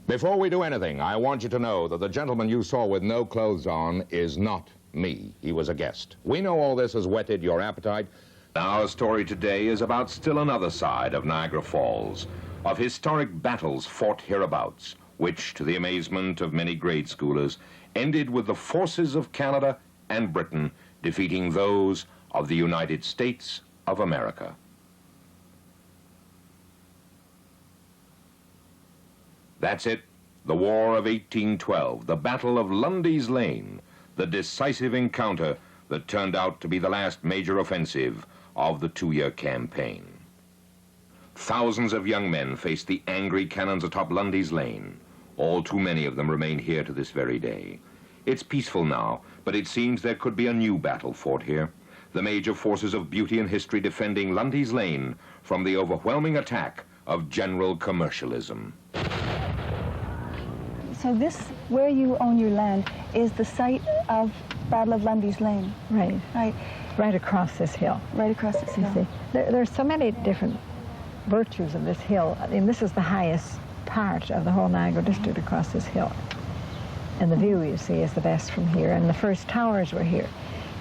Before we do anything, I want you to know that the gentleman you saw with no clothes on is not me. He was a guest. We know all this has whetted your appetite. Our story today is about still another side of Niagara Falls, of historic battles fought hereabouts, which, to the amazement of many grade schoolers, ended with the forces of Canada and Britain defeating those of the United States of America. That's it, the War of 1812, the Battle of Lundy's Lane, the decisive encounter that turned out to be the last major offensive of the two-year campaign. Thousands of young men faced the angry cannons atop Lundy's Lane. All too many of them remain here to this very day. It's peaceful now, but it seems there could be a new battle fought here. The major forces of beauty and history defending Lundy's Lane from the overwhelming attack of general commercialism. So this, where you own your land, is the site of Battle of Lundy's Lane. Right. Right. Right across this hill. Right across this hill. You see, there's so many different virtues of this hill. I mean, this is the highest part of the whole Niagara district across this hill. And the view, you see, is the best from here. And the first towers were here.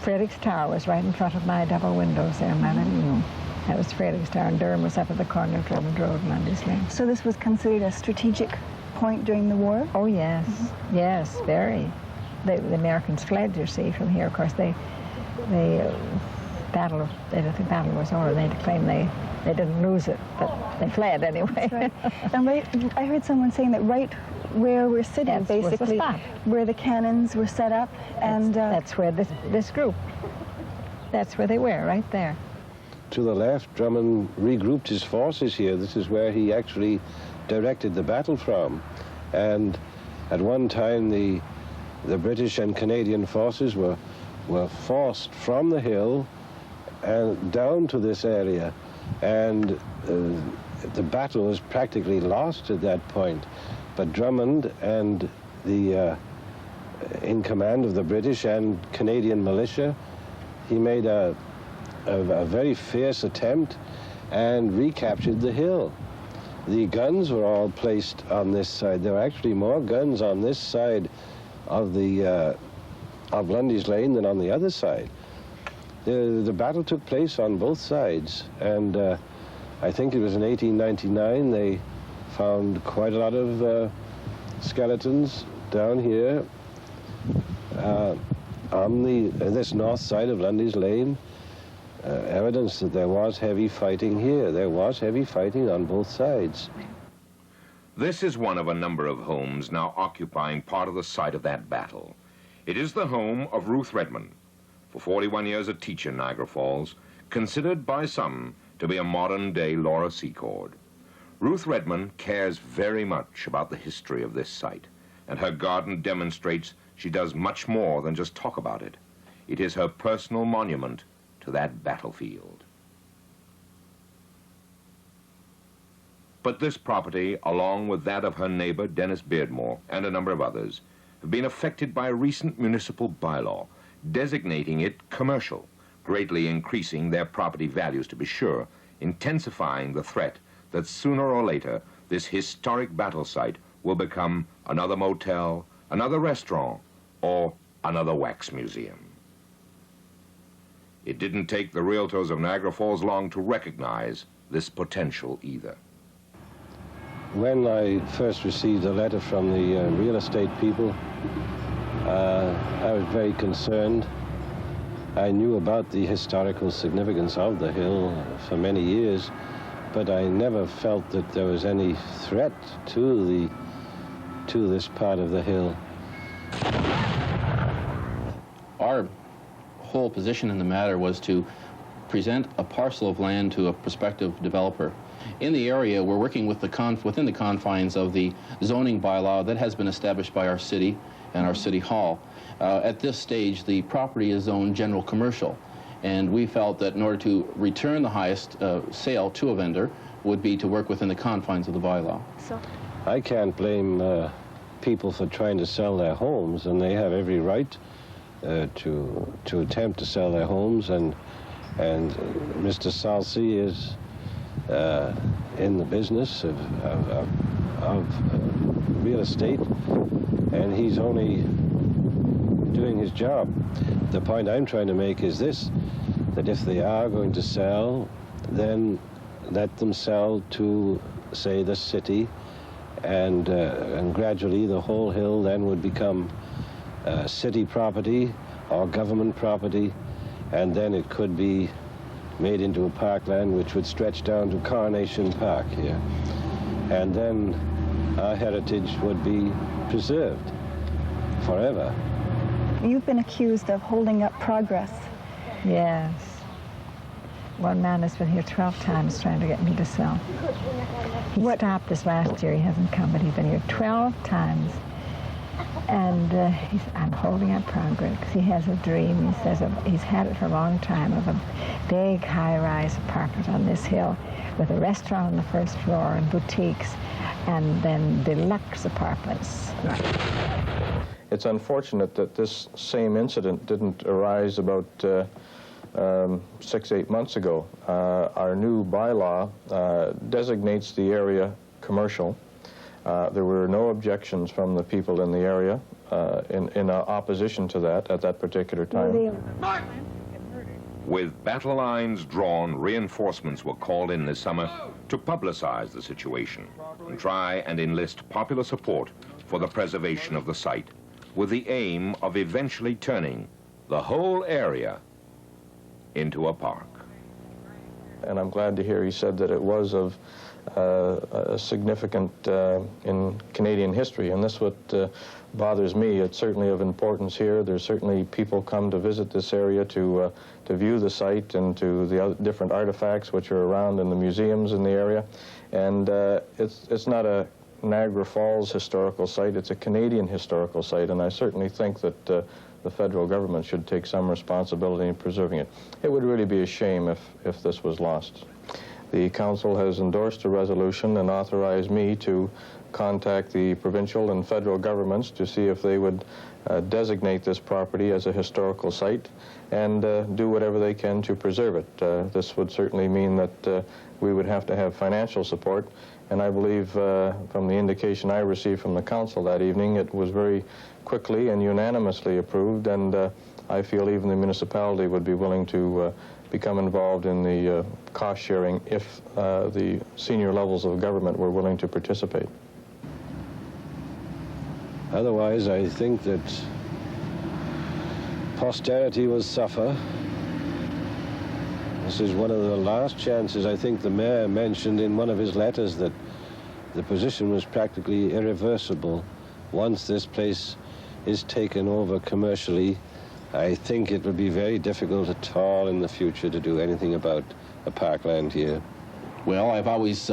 Frederick's Tower was right in front of my double windows there in my living room. That was Frederick's Tower, and Durham was up at the corner of Redmond Road and Lundy's Lane. So this was considered a strategic point during the war? Oh, yes. Yes, very. The Americans fled, you see, from here. Of course, they didn't think battle was over. They claimed they didn't lose it, but they fled anyway. That's right. And right, I heard someone saying that right where we're sitting, basically, where the cannons were set up, and that's where this group. That's where they were, right there. To the left, Drummond regrouped his forces here. This is where he actually directed the battle from. And at one time, the British and Canadian forces were forced from the hill and down to this area. And the battle was practically lost at that point. But Drummond and the in command of the British and Canadian militia, he made a very fierce attempt and recaptured the hill. The guns were all placed on this side. There were actually more guns on this side of of Lundy's Lane than on the other side. The battle took place on both sides, and I think it was in 1899 they found quite a lot of skeletons down here on this north side of Lundy's Lane. Evidence that there was heavy fighting here. There was heavy fighting on both sides. This is one of a number of homes now occupying part of the site of that battle. It is the home of Ruth Redmond, for 41 years a teacher in Niagara Falls, considered by some to be a modern-day Laura Secord. Ruth Redmond cares very much about the history of this site, and her garden demonstrates she does much more than just talk about it. It is her personal monument to that battlefield. But this property, along with that of her neighbor Dennis Beardmore and a number of others, have been affected by a recent municipal bylaw designating it commercial, greatly increasing their property values, to be sure, intensifying the threat that sooner or later this historic battle site will become another motel, another restaurant, or another wax museum. It didn't take the realtors of Niagara Falls long to recognize this potential either. When I first received a letter from the real estate people, I was very concerned. I knew about the historical significance of the hill for many years, but I never felt that there was any threat to this part of the hill. Our whole position in the matter was to present a parcel of land to a prospective developer. In the area, we're working with within the confines of the zoning bylaw that has been established by our city and our city hall. At this stage, the property is zoned general commercial, and we felt that in order to return the highest sale to a vendor would be to work within the confines of the bylaw. I can't blame people for trying to sell their homes, and they have every right to attempt to sell their homes, and Mr. Salsi is in the business of real estate, and he's only doing his job. The point I'm trying to make is this, that if they are going to sell, then let them sell to, say, the city, and gradually the whole hill then would become city property or government property, and then it could be made into a parkland which would stretch down to Coronation Park here. And then our heritage would be preserved forever. You've been accused of holding up progress. Yes. One man has been here 12 times trying to get me to sell. He stopped this last year. He hasn't come, but he's been here 12 times. And I'm holding up progress because he has a dream. He says he's had it for a long time of a big high-rise apartment on this hill with a restaurant on the first floor and boutiques and then deluxe apartments. It's unfortunate that this same incident didn't arise about 6-8 months ago. Our new bylaw designates the area commercial. There were no objections from the people in the area in opposition to that at that particular time. With battle lines drawn, reinforcements were called in this summer to publicize the situation and try and enlist popular support for the preservation of the site, with the aim of eventually turning the whole area into a park. And I'm glad to hear he said that it was of significant in Canadian history, and this what bothers me. It's certainly of importance here. There's certainly people come to visit this area to view the site and to the other different artifacts which are around in the museums in the area. And it's not a Niagara Falls historical site, it's a Canadian historical site, and I certainly think that the federal government should take some responsibility in preserving it. It would really be a shame if this was lost. The council has endorsed a resolution and authorized me to contact the provincial and federal governments to see if they would designate this property as a historical site and do whatever they can to preserve it. This would certainly mean that we would have to have financial support, and I believe from the indication I received from the council that evening, it was very quickly and unanimously approved, and I feel even the municipality would be willing to become involved in the cost sharing if the senior levels of government were willing to participate. Otherwise, I think that posterity will suffer. This is one of the last chances. I think the mayor mentioned in one of his letters that the position was practically irreversible. Once this place is taken over commercially, I think it would be very difficult at all in the future to do anything about a parkland here. Well, I've always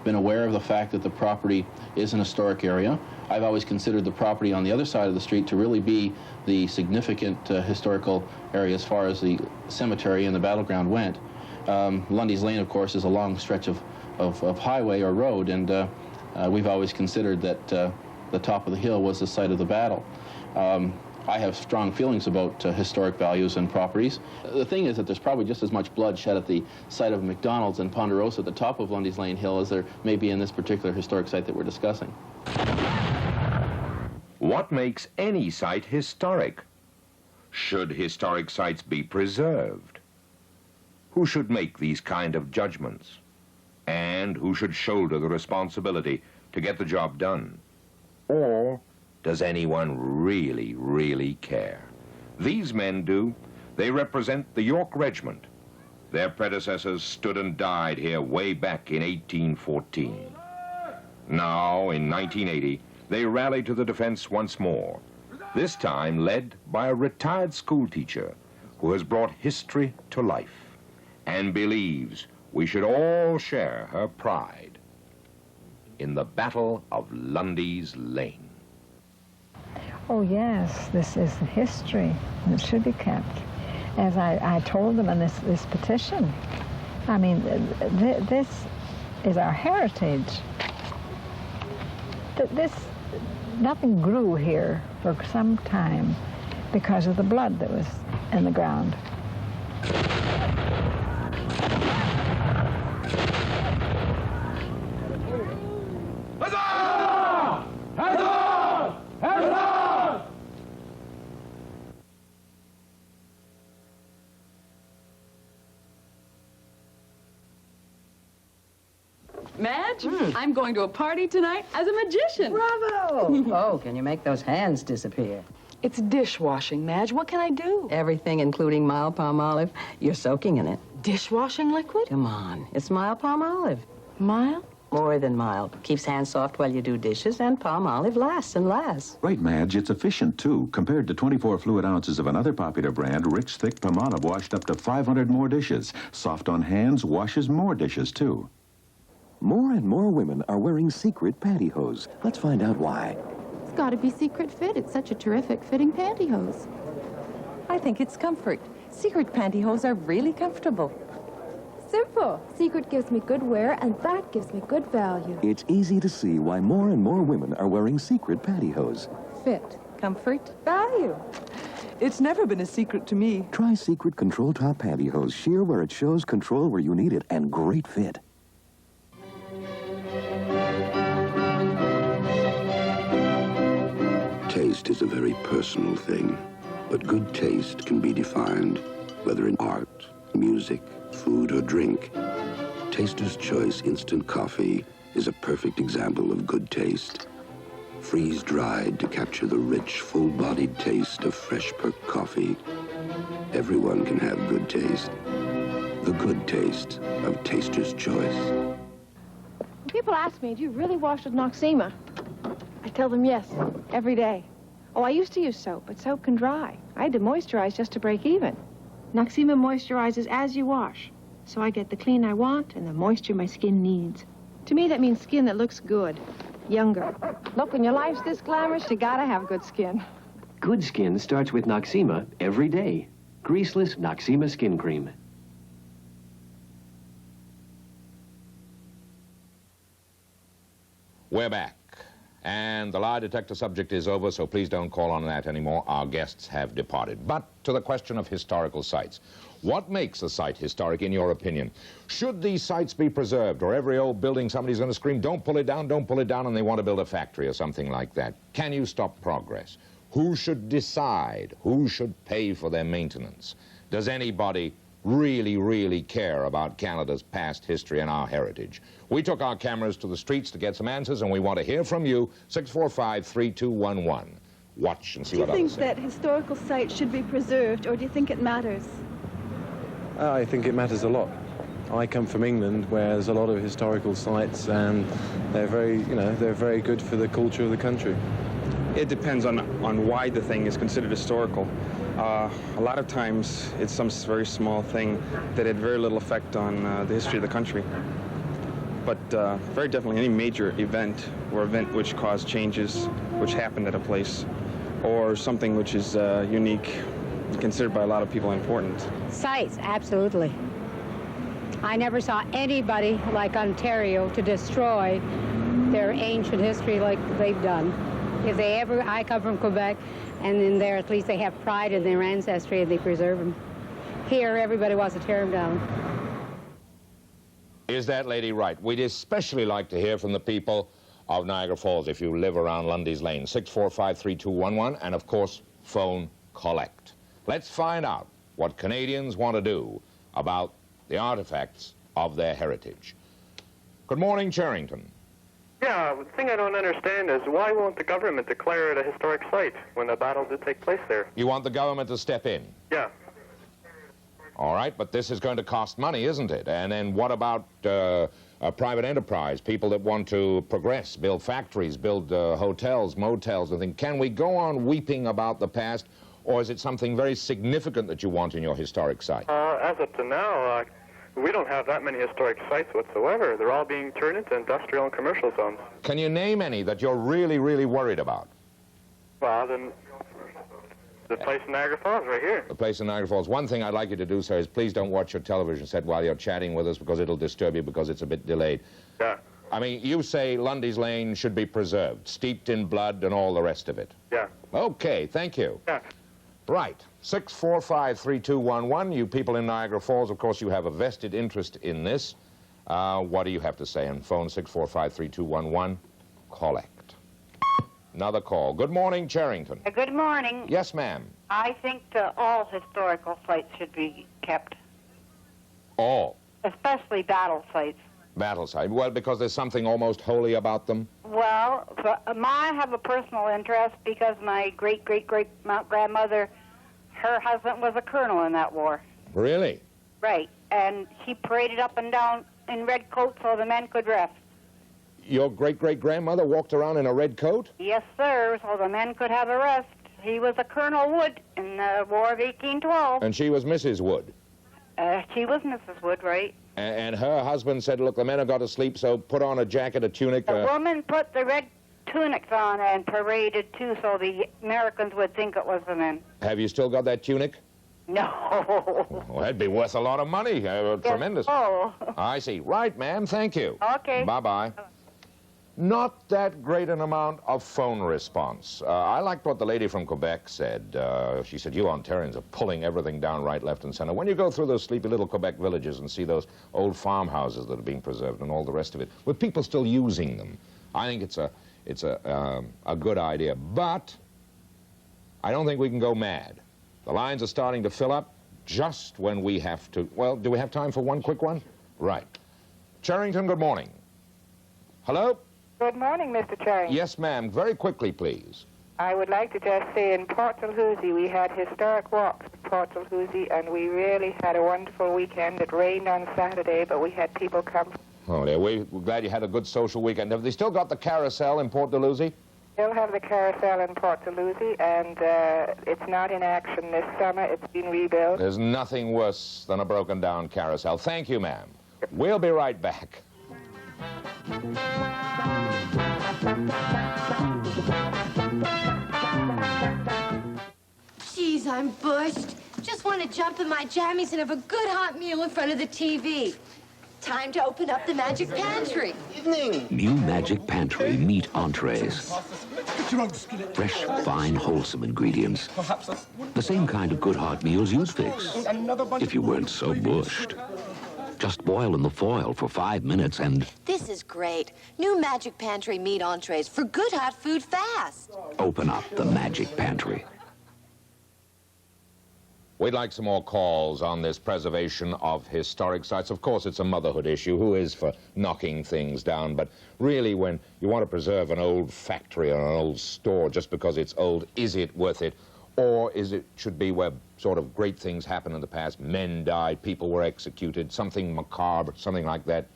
been aware of the fact that the property is an historic area. I've always considered the property on the other side of the street to really be the significant historical area as far as the cemetery and the battleground went. Lundy's Lane, of course, is a long stretch of highway or road, and we've always considered that the top of the hill was the site of the battle. I have strong feelings about historic values and properties. The thing is that there's probably just as much blood shed at the site of McDonald's and Ponderosa at the top of Lundy's Lane Hill as there may be in this particular historic site that we're discussing. What makes any site historic? Should historic sites be preserved? Who should make these kind of judgments? And who should shoulder the responsibility to get the job done? Or does anyone really, really care? These men do. They represent the York Regiment. Their predecessors stood and died here way back in 1814. Now, in 1980, they rallied to the defense once more, this time led by a retired schoolteacher who has brought history to life and believes we should all share her pride in the Battle of Lundy's Lane. Oh yes, this is history, and it should be kept. As I told them in this petition, I mean, this is our heritage. Nothing grew here for some time because of the blood that was in the ground. Huzzah! Huzzah! Huzzah! Madge, I'm going to a party tonight as a magician. Bravo! Oh, can you make those hands disappear? It's dishwashing, Madge. What can I do? Everything, including mild palm olive. You're soaking in it. Dishwashing liquid? Come on. It's mild palm olive. Mild? More than mild. Keeps hands soft while you do dishes, and palm olive lasts and lasts. Right, Madge. It's efficient, too. Compared to 24 fluid ounces of another popular brand, rich, thick palm olive washed up to 500 more dishes. Soft on hands, washes more dishes, too. More and more women are wearing secret pantyhose. Let's find out why. It's got to be Secret Fit. It's such a terrific fitting pantyhose. I think it's comfort. Secret pantyhose are really comfortable. Simple. Secret gives me good wear, and that gives me good value. It's easy to see why more and more women are wearing secret pantyhose. Fit, comfort, value. It's never been a secret to me. Try Secret Control Top Pantyhose. Sheer where it shows, control where you need it, and great fit. Taste is a very personal thing, but good taste can be defined, whether in art, music, food, or drink. Taster's Choice Instant Coffee is a perfect example of good taste. Freeze-dried to capture the rich, full-bodied taste of fresh perked coffee. Everyone can have good taste. The good taste of Taster's Choice. People ask me, do you really wash with Noxema? I tell them yes, every day. Oh, I used to use soap, but soap can dry. I had to moisturize just to break even. Noxema moisturizes as you wash, so I get the clean I want and the moisture my skin needs. To me, that means skin that looks good, younger. Look, when your life's this glamorous, you gotta have good skin. Good skin starts with Noxema every day. Greaseless Noxema Skin Cream. We're back. And the lie detector subject is over, so please don't call on that anymore. Our guests have departed. But to the question of historical sites. What makes a site historic, in your opinion? Should these sites be preserved, or every old building somebody's going to scream, don't pull it down, and they want to build a factory or something like that? Can you stop progress? Who should decide? Who should pay for their maintenance? Does anybody really, really care about Canada's past history and our heritage. We took our cameras to the streets to get some answers, and we want to hear from you. 645-3211. Watch and see what others say. Do you think that historical sites should be preserved, or do you think it matters? I think it matters a lot. I come from England, where there's a lot of historical sites, and they're very, they're very good for the culture of the country. It depends on why the thing is considered historical. A lot of times, it's some very small thing that had very little effect on the history of the country. But very definitely any major event or event which caused changes, which happened at a place, or something which is unique, considered by a lot of people important. Sites, absolutely. I never saw anybody like Ontario to destroy their ancient history like they've done. If they ever, I come from Quebec, and in there at least they have pride in their ancestry and they preserve them. Here, everybody wants to tear them down. Is that lady right? We'd especially like to hear from the people of Niagara Falls if you live around Lundy's Lane. 645-3211, and of course, phone collect. Let's find out what Canadians want to do about the artifacts of their heritage. Good morning, Cherington. Yeah, the thing I don't understand is why won't the government declare it a historic site when the battle did take place there? You want the government to step in? Yeah. All right, but this is going to cost money, isn't it? And then what about a private enterprise, people that want to progress, build factories, build hotels, motels, and things? Can we go on weeping about the past, or is it something very significant that you want in your historic site? As of to now, we don't have that many historic sites whatsoever. They're all being turned into industrial and commercial zones. Can you name any that you're really, really worried about? Well, then, the place in Niagara Falls right here. The place in Niagara Falls. One thing I'd like you to do, sir, is please don't watch your television set while you're chatting with us, because it'll disturb you because it's a bit delayed. Yeah. I mean, you say Lundy's Lane should be preserved, steeped in blood and all the rest of it. Yeah. Okay, thank you. Yeah. Right. 645-3211. You people in Niagara Falls, of course, you have a vested interest in this. What do you have to say on phone 645-3211? Collect. Another call. Good morning, Cherington. Good morning. Yes, ma'am. I think all historical sites should be kept. All? Especially battle sites. Battle site. Well, because there's something almost holy about them? Well, I have a personal interest because my great-great-great-grandmother, her husband was a colonel in that war. Really? Right. And he paraded up and down in red coat so the men could rest. Your great-great-grandmother walked around in a red coat? Yes, sir, so the men could have a rest. He was a Colonel Wood in the War of 1812. And she was Mrs. Wood? She was Mrs. Wood, right. And her husband said, look, the men have got to sleep, so put on a jacket, a tunic. The woman put the red tunics on and paraded, too, so the Americans would think it was the men. Have you still got that tunic? No. Well, that'd be worth a lot of money. Tremendous. Oh. I see. Right, ma'am. Thank you. Okay. Bye-bye. Not that great an amount of phone response. I liked what the lady from Quebec said. She said, you Ontarians are pulling everything down right, left, and center. When you go through those sleepy little Quebec villages and see those old farmhouses that are being preserved and all the rest of it, with people still using them, I think it's a good idea. But I don't think we can go mad. The lines are starting to fill up just when we have to. Well, do we have time for one quick one? Right. Cherington, good morning. Hello? Good morning, Mr. Cherington. Yes, ma'am. Very quickly, please. I would like to just say in Port Dalhousie we had historic walks in Port Dalhousie, and we really had a wonderful weekend. It rained on Saturday, but we had people come. Oh, dear. We're glad you had a good social weekend. Have they still got the carousel in Port Dalhousie? Still have the carousel in Port Dalhousie, and it's not in action this summer. It's been rebuilt. There's nothing worse than a broken-down carousel. Thank you, ma'am. We'll be right back. Geez, I'm bushed. Just want to jump in my jammies and have a good hot meal in front of the TV. Time to open up the Magic Pantry. Evening. New Magic Pantry meat entrees. Fresh, fine, wholesome ingredients. The same kind of good hot meals you'd fix if you weren't so bushed. Just boil in the foil for 5 minutes and... This is great. New Magic Pantry meat entrees for good hot food fast. Open up the Magic Pantry. We'd like some more calls on this preservation of historic sites. Of course, it's a motherhood issue. Who is for knocking things down? But really, when you want to preserve an old factory or an old store just because it's old, is it worth it? Or is it should be where sort of great things happened in the past? Men died, people were executed, something macabre, something like that.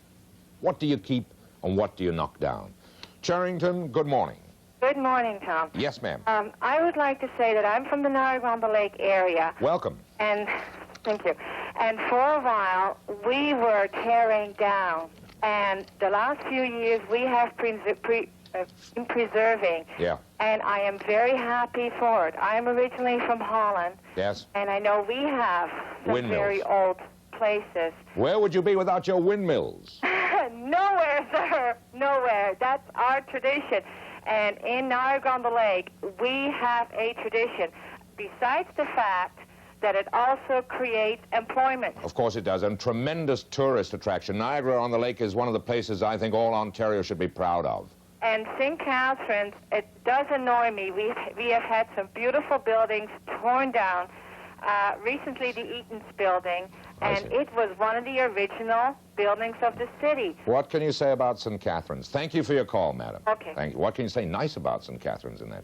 What do you keep and what do you knock down? Cherington, good morning. Good morning, Tom. Yes, ma'am. I would like to say that I'm from the Niagara-on-the-Lake area. Welcome. And, thank you. And for a while, we were tearing down. And the last few years, we have been preserving. Yeah. And I am very happy for it. I'm originally from Holland. Yes. And I know we have some Windmills. very old places. Where would you be without your windmills? Nowhere, sir. Nowhere. That's our tradition. And in Niagara-on-the-Lake, we have a tradition, besides the fact that it also creates employment. Of course it does, and tremendous tourist attraction. Niagara-on-the-Lake is one of the places I think all Ontario should be proud of. And St. Catharines, it does annoy me. We have had some beautiful buildings torn down. Recently, the Eaton's building, and it was one of the original buildings of the city. What can you say about St. Catharines? Thank you for your call, madam. Okay. Thank you. What can you say nice about St. Catharines in that?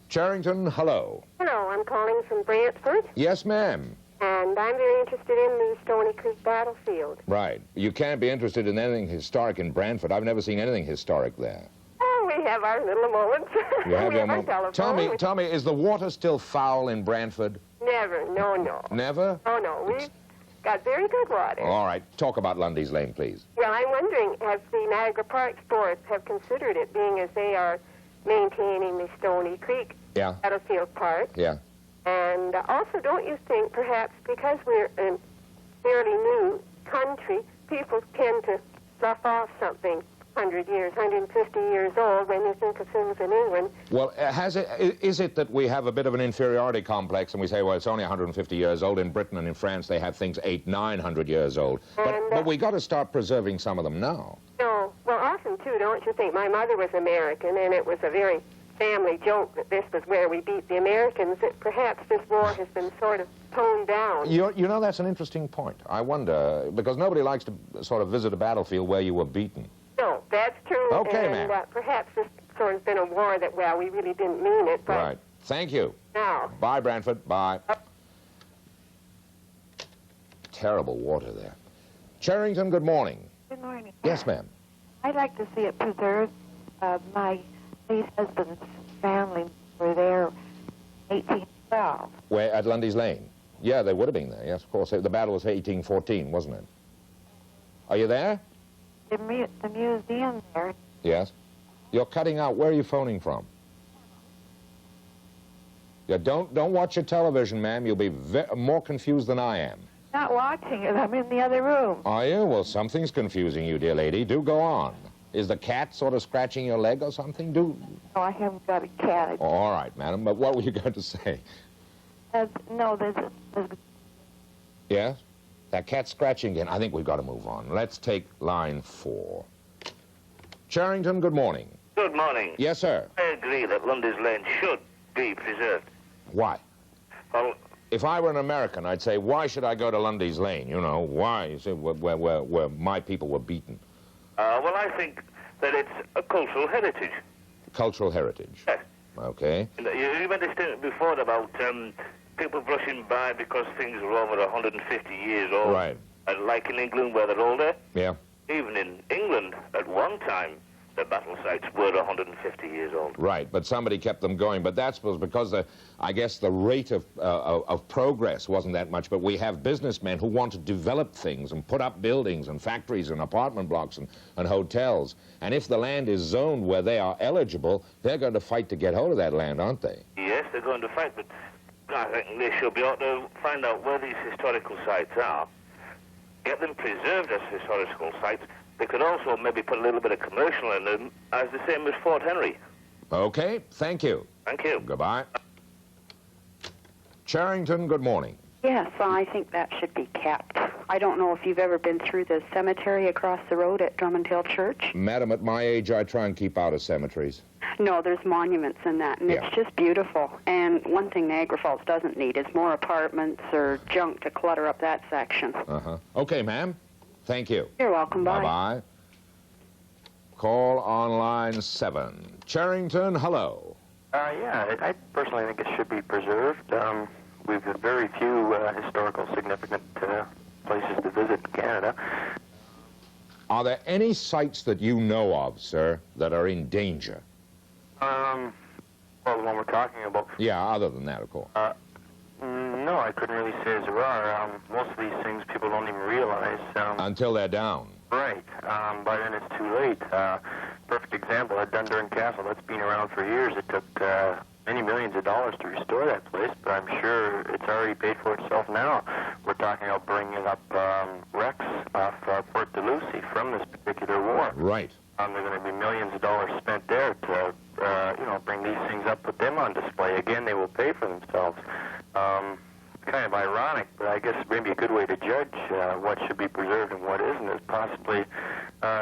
Cherington, hello. Hello, I'm calling from Brantford, Yes, ma'am. and I'm very interested in the Stony Creek battlefield. Right. You can't be interested in anything historic in Brantford. I've never seen anything historic there. Oh, we have our little moments. You have We your our moment. telephone. Tell me, is the water still foul in Brantford? Never, no. Never? Oh, no, we've got very good water. All right. Talk about Lundy's Lane, please. Well, I'm wondering, has the Niagara Parks Board have considered it, being as they are maintaining the Stony Creek Yeah. battlefield park? Yeah. And also, don't you think perhaps because we're a fairly new country, people tend to slough off something 100 years, 150 years old when you think of things in England? Well, is it that we have a bit of an inferiority complex and we say, well, it's only 150 years old. In Britain and in France, they have things 800, 900 years old. But we got to start preserving some of them now. No. Well, often, too, don't you think? My mother was American, and it was a very family joke that this was where we beat the Americans, that perhaps this war has been sort of toned down. You know, that's an interesting point. I wonder, because nobody likes to sort of visit a battlefield where you were beaten. No, that's true. Okay, and, ma'am. Perhaps this sort of been a war that, well, we really didn't mean it, but Right. Thank you. now. Bye, Brantford. Bye. Terrible water there. Cherington, good morning. Good morning. Yes, ma'am. I'd like to see it preserved. My late husband's family were there in 1812. Where, at Lundy's Lane? Yeah, they would have been there. Yes, of course. The battle was 1814, wasn't it? Are you there? The museum there. Yes. You're cutting out. Where are you phoning from? Yeah, don't watch your television, ma'am. You'll be more confused than I am. Not watching it. I'm in the other room. Are you? Well, something's confusing you, dear lady. Do go on. Is the cat sort of scratching your leg or something? No, I haven't got a cat. Oh, all right, madam. But what were you going to say? No, there's Yes? That cat's scratching again. I think we've got to move on. Let's take line 4. Cherington, good morning. Good morning. Yes, sir. I agree that Lundy's Lane should be preserved. Why? Well, if I were an American, I'd say, why should I go to Lundy's Lane? You know, why? You say, where my people were beaten. well, I think that it's a cultural heritage. Cultural heritage. Yes. Okay. You made a statement before about people brushing by because things are over 150 years old. Right. Like in England where they're older. Yeah. Even in England, at one time, the battle sites were 150 years old. Right, but somebody kept them going. But that's because, I guess, the rate of progress wasn't that much. But we have businessmen who want to develop things and put up buildings and factories and apartment blocks and hotels. And if the land is zoned where they are eligible, they're going to fight to get hold of that land, aren't they? Yes, they're going to fight, but I think they should be able to find out where these historical sites are, get them preserved as historical sites. They could also maybe put a little bit of commercial in them, as the same as Fort Henry. Okay, thank you. Thank you. Goodbye. Cherington, good morning. Yes, I think that should be kept. I don't know if you've ever been through the cemetery across the road at Drummond Hill Church. Madam, at my age, I try and keep out of cemeteries. No, there's monuments in that, and it's just beautiful. And one thing Niagara Falls doesn't need is more apartments or junk to clutter up that section. Okay, ma'am. Thank you. You're welcome. Bye. Bye-bye. Call on line 7. Cherington, hello. Yeah, I personally think it should be preserved. We've got very few historical significant places to visit in Canada. Are there any sites that you know of, sir, that are in danger? Well, the one we're talking about. Yeah, other than that, of course. No, I couldn't really say as there are. Most of these things people don't even realize. Until they're down. Right. By then it's too late. Perfect example at Dundurn Castle. That's been around for years. It took many millions of dollars to restore that place, but I'm sure it's already paid for itself now. We're talking about bringing up wrecks off Port de Lucie from this particular war. Right. There are going to be millions of dollars spent there to, bring these things up, put them on display. Again, they will pay for themselves. Kind of ironic, but I guess maybe a good way to judge what should be preserved and what isn't is possibly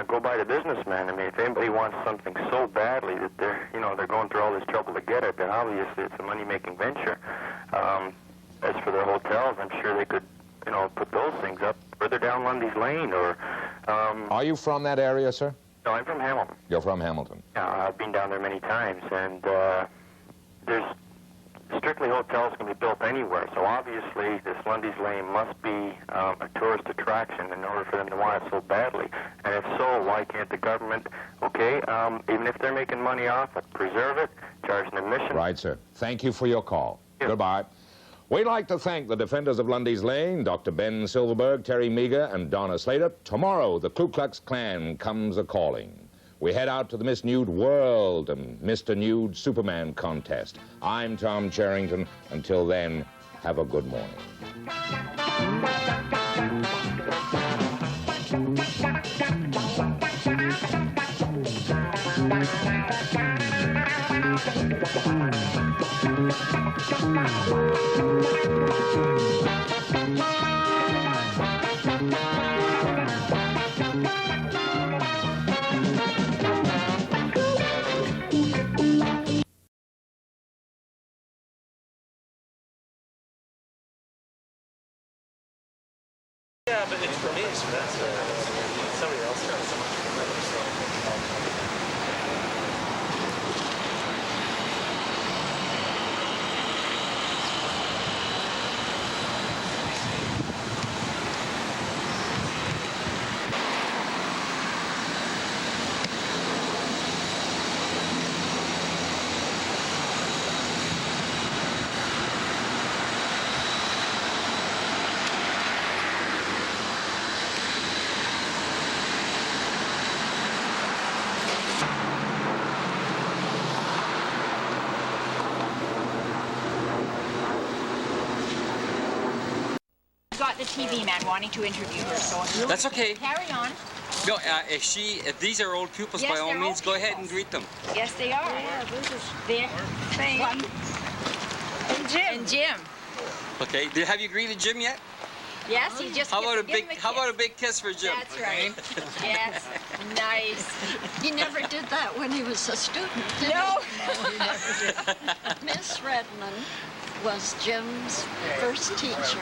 go by the businessman. I mean, if anybody wants something so badly that they're going through all this trouble to get it, then obviously it's a money-making venture. As for the hotels, I'm sure they could, put those things up further down Lundy's Lane or... Are you from that area, sir? No, I'm from Hamilton. You're from Hamilton. Yeah, I've been down there many times, and there's strictly hotels can be built anywhere, so obviously this Lundy's Lane must be a tourist attraction in order for them to want it so badly. And if so, why can't the government, even if they're making money off it, preserve it, charge an admission? Right, sir. Thank you for your call. Goodbye. We'd like to thank the defenders of Lundy's Lane, Dr. Ben Silverberg, Terry Meager, and Donna Slater. Tomorrow, the Ku Klux Klan comes a-calling. We head out to the Miss Nude World and Mr. Nude Superman contest. I'm Tom Cherington. Until then, have a good morning. Yeah, but it's for me, so that's somebody else does. Got the TV man wanting to interview her, so That's okay. Carry on. No, if these are old pupils, Yes, by all they're means, old go ahead and greet them. Yes, they are. Yeah, this is there. One. And Jim. And Jim. Okay. Have you greeted Jim yet? Yes, he just. How about a big kiss for Jim? That's right. Yes. Nice. He never did that when he was a student, did No. he? No, he never did. Miss Redmond was Jim's first teacher.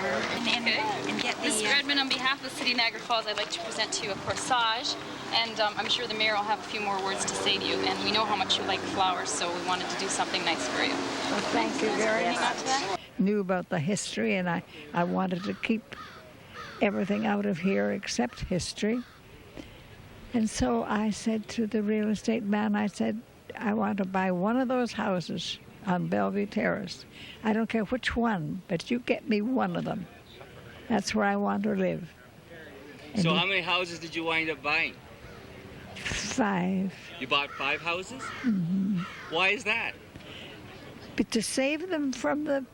And get Miss Redmond, on behalf of the City of Niagara Falls, I'd like to present to you a corsage, and I'm sure the mayor will have a few more words to say to you, and we know how much you like flowers, so we wanted to do something nice for you. Well, thank you very much. Knew about the history, and I wanted to keep everything out of here except history. And so I said to the real estate man, I said, I want to buy one of those houses on Bellevue Terrace. I don't care which one, but you get me one of them. That's where I want to live. And So how many houses did you wind up buying? 5. You bought 5 houses? Mm-hmm. Why is that? But to save them from the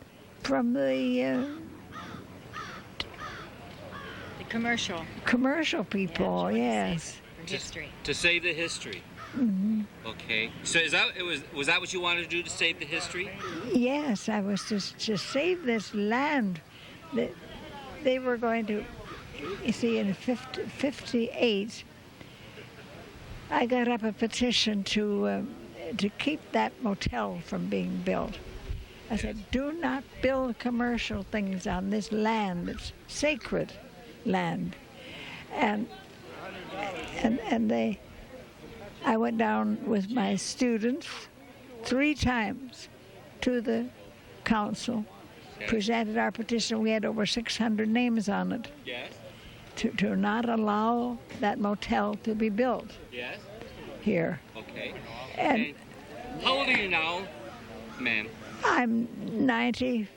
commercial people, yes. History. To save the history. Mm-hmm. Okay. So was that what you wanted to do, to save the history? Yes, I was to save this land. They were going to, you see, in 58, I got up a petition to to keep that motel from being built. I said, do not build commercial things on this land. It's sacred land. And I went down with my students 3 times to the council, presented our petition. We had over 600 names on it. Yes. To not allow that motel to be built. Yes. Here. Okay. And how old are you now, ma'am? I'm 93.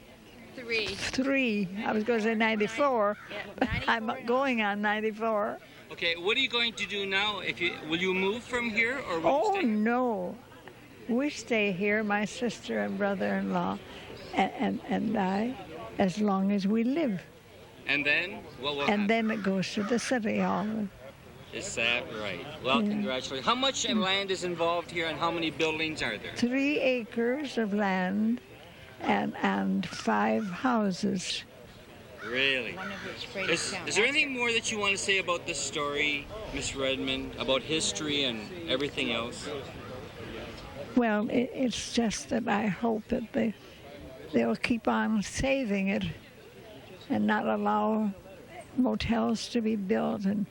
I was going to say 94, but I'm going on 94. Okay, what are you going to do now? Will you move from here, or will you stay? No, we stay here, my sister and brother-in-law, and I, as long as we live. And then what will And happen? then it goes to the city hall. Is that right? Well, congratulations. How much land is involved here, and how many buildings are there? 3 acres of land and 5 houses. Really? Is there anything more that you want to say about this story, Miss Redmond, about history and everything else? Well, it's just that I hope that they'll keep on saving it and not allow motels to be built and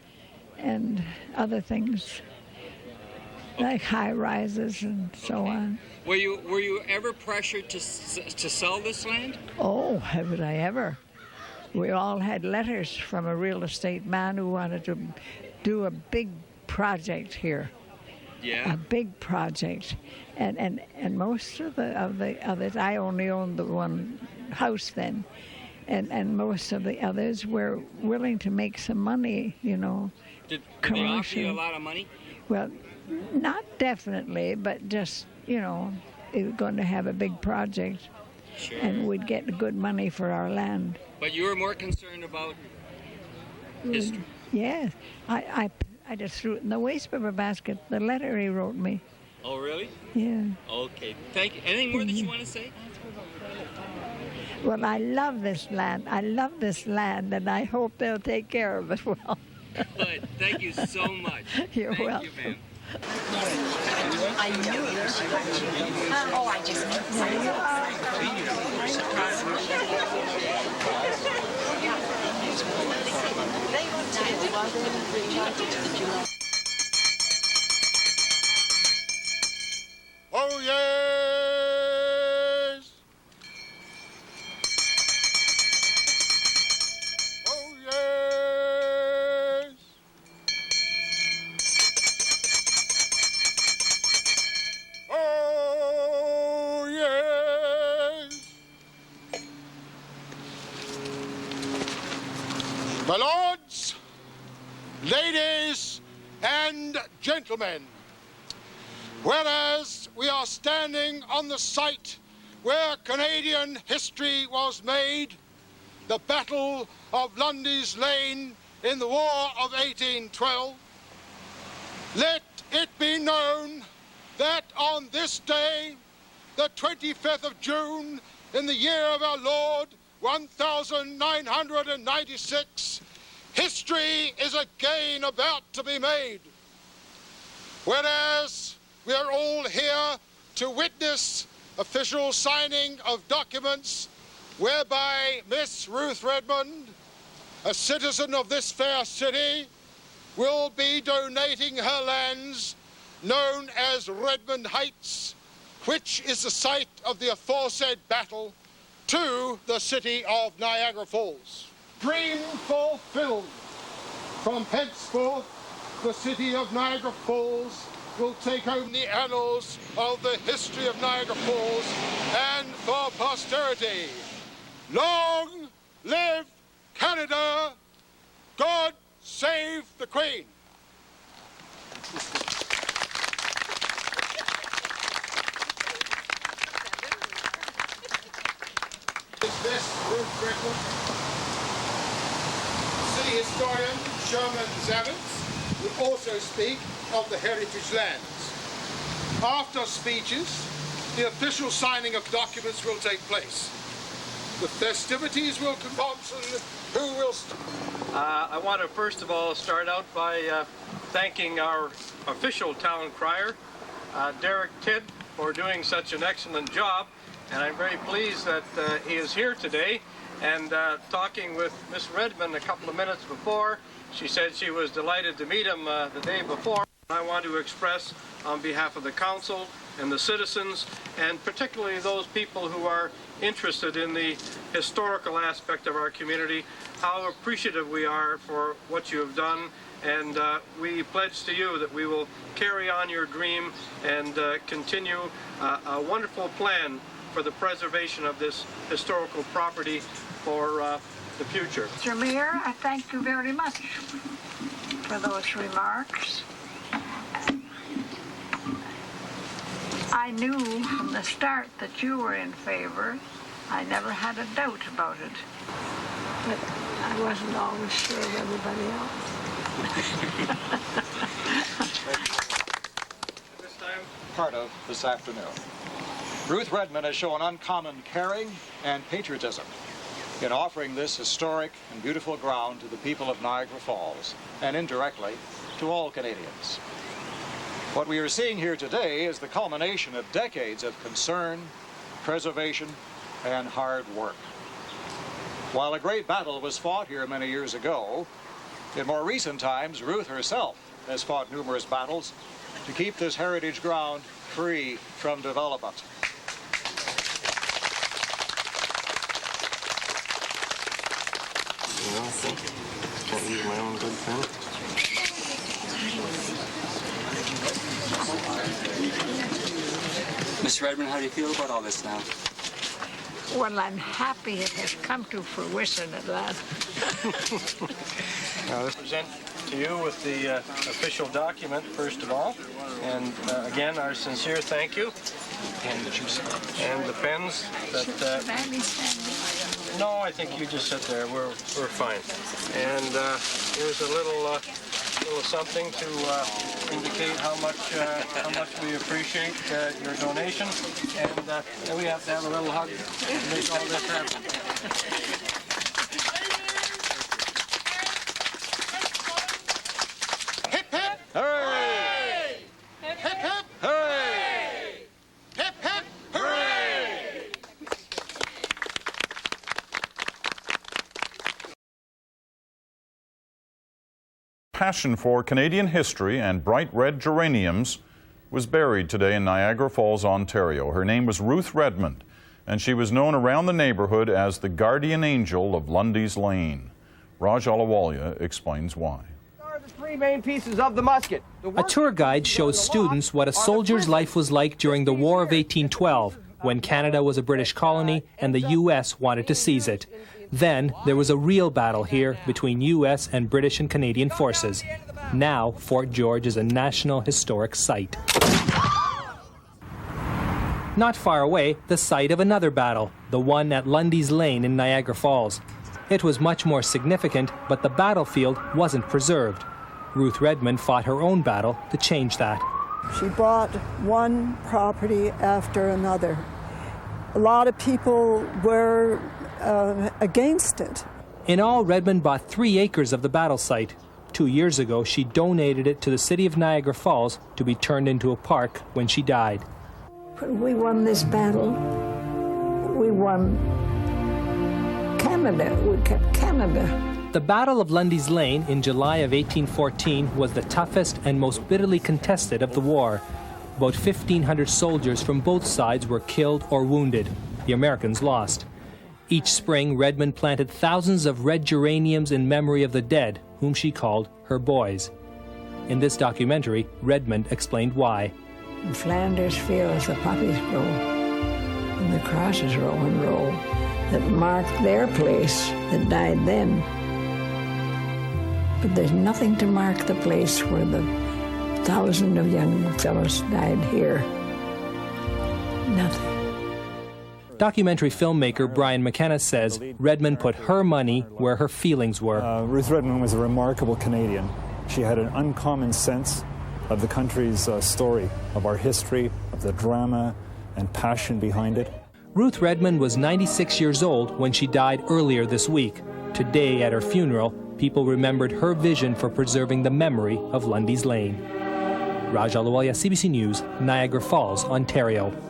other things like high rises and so on. Were you ever pressured to sell this land? Oh, would I ever? We all had letters from a real estate man who wanted to do a big project here. Yeah. A big project, and most of the others, I only owned the one house then, and most of the others were willing to make some money, you know. Did they offer you a lot of money? Well, not definitely, but just, you know, they were going to have a big project, Sure. and we'd get good money for our land. But you were more concerned about history. Yes, I just threw it in the waste paper basket, the letter he wrote me. Oh, really? Yeah. Okay. Thank you. Anything more that you want to say? Well, I love this land. I love this land, and I hope they'll take care of it well. Good. Thank you so much. You're Thank welcome. you, ma'am. I knew you. Oh, I just knew. Oh, yes. Oh, yes. Oh, yes. My lords, ladies, and gentlemen, whereas we are standing on the site where Canadian history was made, the Battle of Lundy's Lane in the War of 1812, let it be known that on this day, the 25th of June, in the year of our Lord, 1996, history is again about to be made. Whereas we are all here to witness official signing of documents whereby Miss Ruth Redmond, a citizen of this fair city, will be donating her lands known as Redmond Heights, which is the site of the aforesaid battle, to the city of Niagara Falls. Dream fulfilled. From henceforth, the city of Niagara Falls will take home the annals of the history of Niagara Falls and for posterity. Long live Canada! God save the Queen! Is this Ruth Redmond? City historian Sherman Zavitz will also speak of the heritage lands. After speeches, the official signing of documents will take place. The festivities will commence, and who will I want to first of all start out by thanking our official town crier, Derek Tidd for doing such an excellent job, and I'm very pleased that he is here today. And talking with Miss Redmond a couple of minutes before, she said she was delighted to meet him the day before. I want to express on behalf of the council and the citizens, and particularly those people who are interested in the historical aspect of our community, how appreciative we are for what you have done. And we pledge to you that we will carry on your dream and continue a wonderful plan for the preservation of this historical property for the future. Mr. Mayor, I thank you very much for those remarks. I knew from the start that you were in favor. I never had a doubt about it. But I wasn't always sure of everybody else. This time, part of this afternoon. Ruth Redmond has shown uncommon caring and patriotism in offering this historic and beautiful ground to the people of Niagara Falls, and indirectly to all Canadians. What we are seeing here today is the culmination of decades of concern, preservation, and hard work. While a great battle was fought here many years ago, in more recent times, Ruth herself has fought numerous battles to keep this heritage ground free from development. You know, I think can't use my own good pen. Mr. Redmond, how do you feel about all this now? Well, I'm happy it has come to fruition at last. Now, let's present to you with the official document, first of all. And again, our sincere thank you. And the pens that... No, I think you just sit there. We're fine. And here's a little something to indicate how much we appreciate your donation. And we have to have a little hug to make all this happen. Hip hip! Hooray! Hip hip! Hooray! Hip hip! Hooray! Passion for Canadian history and bright red geraniums was buried today in Niagara Falls, Ontario. Her name was Ruth Redmond, and she was known around the neighborhood as the guardian angel of Lundy's Lane. Raj Alawalya explains why. The three main pieces of the musket. A tour guide shows students what a soldier's life was like during the War of 1812, when Canada was a British colony and the U.S. wanted to seize it. Then there was a real battle here between U.S. and British and Canadian forces. Now Fort George is a National Historic Site. Not far away, the site of another battle, the one at Lundy's Lane in Niagara Falls. It was much more significant, but the battlefield wasn't preserved. Ruth Redmond fought her own battle to change that. She bought one property after another. A lot of people were against it. In all, Redmond bought 3 acres of the battle site. 2 years ago, she donated it to the City of Niagara Falls to be turned into a park when she died. When we won this battle, we won Canada. We kept Canada. The Battle of Lundy's Lane in July of 1814 was the toughest and most bitterly contested of the war. About 1,500 soldiers from both sides were killed or wounded. The Americans lost. Each spring, Redmond planted thousands of red geraniums in memory of the dead, whom she called her boys. In this documentary, Redmond explained why. In Flanders fields, the poppies grow, and the crosses row and row, that marked their place that died then. But there's nothing to mark the place where the 1,000 of young fellows died here. Nothing. Documentary filmmaker Brian McKenna says Redmond put her money where her feelings were. Ruth Redmond was a remarkable Canadian. She had an uncommon sense of the country's story, of our history, of the drama and passion behind it. Ruth Redmond was 96 years old when she died earlier this week. Today, at her funeral, people remembered her vision for preserving the memory of Lundy's Lane. Raj Aluwalia, CBC News, Niagara Falls, Ontario.